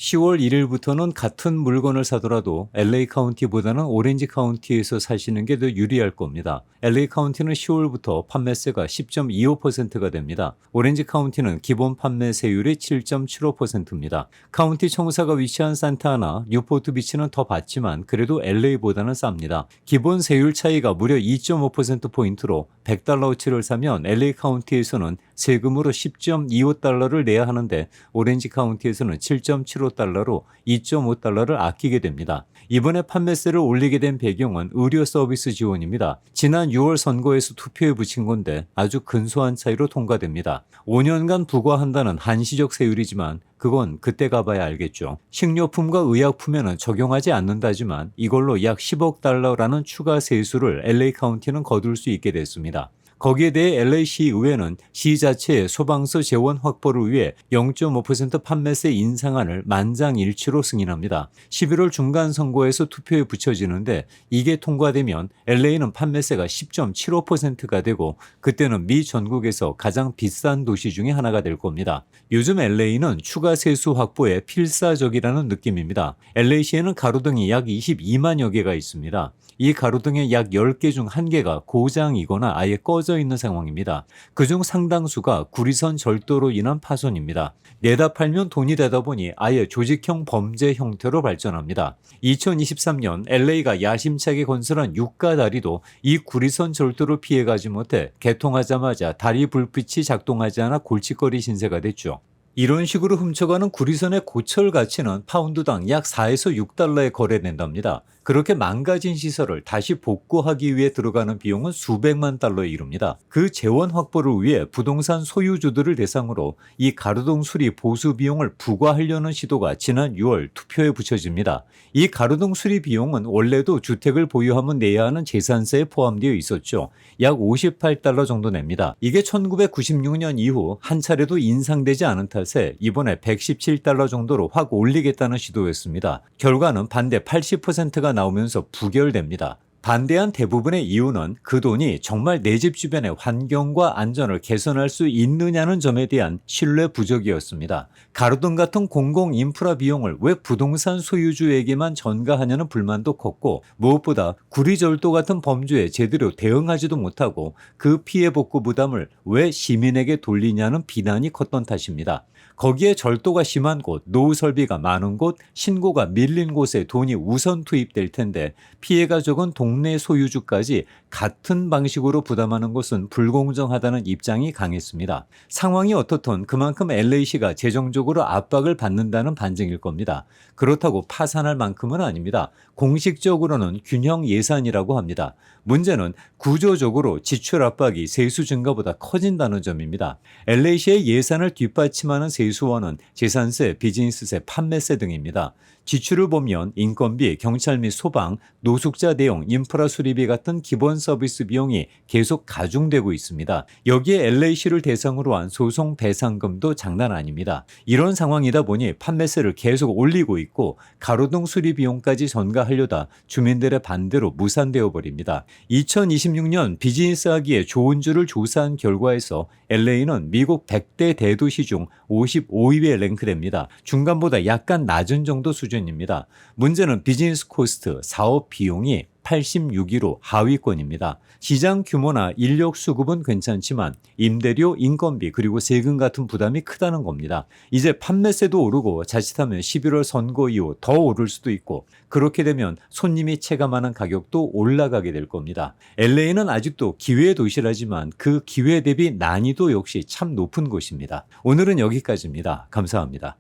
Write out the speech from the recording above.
10월 1일부터는 같은 물건을 사더라도 LA 카운티보다는 오렌지 카운티에서 사시는 게 더 유리할 겁니다. LA 카운티는 10월부터 판매세가 10.25%가 됩니다. 오렌지 카운티는 기본 판매세율이 7.75%입니다. 카운티 청사가 위치한 산타아나, 뉴포트 비치는 더 받지만 그래도 LA보다는 쌉니다. 기본 세율 차이가 무려 2.5%포인트로 $100어치를 사면 LA 카운티에서는 세금으로 10.25달러를 내야 하는데 오렌지 카운티에서는 7.75달러로 2.5달러를 아끼게 됩니다. 이번에 판매세를 올리게 된 배경은 의료 서비스 지원입니다. 지난 6월 선거에서 투표에 붙인 건데 아주 근소한 차이로 통과됩니다. 5년간 부과한다는 한시적 세율이지만 그건 그때 가봐야 알겠죠. 식료품과 의약품에는 적용하지 않는다지만 이걸로 약 10억 달러라는 추가 세수를 LA 카운티는 거둘 수 있게 됐습니다. 거기에 대해 LA시 의회는 시 자체의 소방서 재원 확보를 위해 0.5% 판매세 인상안을 만장일치로 승인합니다. 11월 중간 선거에서 투표에 붙여지는데 이게 통과되면 LA는 판매세가 10.75%가 되고 그때는 미 전국에서 가장 비싼 도시 중에 하나가 될 겁니다. 요즘 LA는 추가 세수 확보에 필사적이라는 느낌입니다. LA시에는 가로등이 약 22만여 개가 있습니다. 이 가로등의 약 10개 중 1개가 고장이거나 아예 꺼져 있는 상황입니다. 그중 상당수가 구리선 절도로 인한 파손입니다. 내다 팔면 돈이 되다 보니 아예 조직형 범죄 형태로 발전합니다. 2023년 LA가 야심차게 건설한 유가 다리도 이 구리선 절도를 피해가지 못해 개통하자마자 다리 불빛이 작동하지 않아 골칫거리 신세가 됐죠. 이런 식으로 훔쳐가는 구리선의 고철 가치는 파운드당 약 4에서 6달러에 거래된답니다. 그렇게 망가진 시설을 다시 복구하기 위해 들어가는 비용은 수백만 달러에 이릅니다. 그 재원 확보를 위해 부동산 소유주들을 대상으로 이 가로등 수리 보수 비용을 부과하려는 시도가 지난 6월 투표에 붙여집니다. 이 가로등 수리 비용은 원래도 주택을 보유하면 내야 하는 재산세에 포함되어 있었죠. 약 58달러 정도 냅니다. 이게 1996년 이후 한 차례도 인상되지 않은 탓에 이번에 117달러 정도로 확 올리겠다는 시도였습니다. 결과는 반대 80%가 나오면서 부결됩니다. 반대한 대부분의 이유는 그 돈이 정말 내 집 주변의 환경과 안전을 개선할 수 있느냐는 점에 대한 신뢰 부족이었습니다. 가로등 같은 공공 인프라 비용을 왜 부동산 소유주에게만 전가하냐는 불만도 컸고 무엇보다 구리절도 같은 범죄에 제대로 대응하지도 못하고 그 피해 복구 부담을 왜 시민에게 돌리냐는 비난이 컸던 탓입니다. 거기에 절도가 심한 곳, 노후 설비가 많은 곳, 신고가 밀린 곳에 돈이 우선 투입될 텐데 피해가 적은 동네 소유주까지 같은 방식으로 부담하는 것은 불공정하다는 입장이 강했습니다. 상황이 어떻든 그만큼 LA시가 재정적으로 압박을 받는다는 반증일 겁니다. 그렇다고 파산할 만큼은 아닙니다. 공식적으로는 균형 예산이라고 합니다. 문제는 구조적으로 지출 압박이 세수 증가보다 커진다는 점입니다. LA시의 예산을 뒷받침하는 세수원은 재산세, 비즈니스세, 판매세 등입니다. 지출을 보면 인건비, 경찰 및 소방, 노숙자 대용, 인프라 수리비 같은 기본 서비스 비용이 계속 가중되고 있습니다. 여기에 LA시를 대상으로 한 소송 배상금도 장난 아닙니다. 이런 상황이다 보니 판매세를 계속 올리고 있고 가로등 수리 비용까지 전가하려다 주민들의 반대로 무산되어 버립니다. 2026년 비즈니스 하기에 좋은 줄을 조사한 결과에서 LA는 미국 100대 대도시 중 55위에 랭크됩니다. 중간보다 약간 낮은 정도 수준입니다. 문제는 비즈니스 코스트, 사업 비용이 86위로 하위권입니다. 시장 규모나 인력 수급은 괜찮지만 임대료, 인건비 그리고 세금 같은 부담이 크다는 겁니다. 이제 판매세도 오르고 자칫하면 11월 선거 이후 더 오를 수도 있고 그렇게 되면 손님이 체감하는 가격도 올라가게 될 겁니다. LA는 아직도 기회의 도시라지만 그 기회 대비 난이도 역시 참 높은 곳입니다. 오늘은 여기까지입니다. 감사합니다.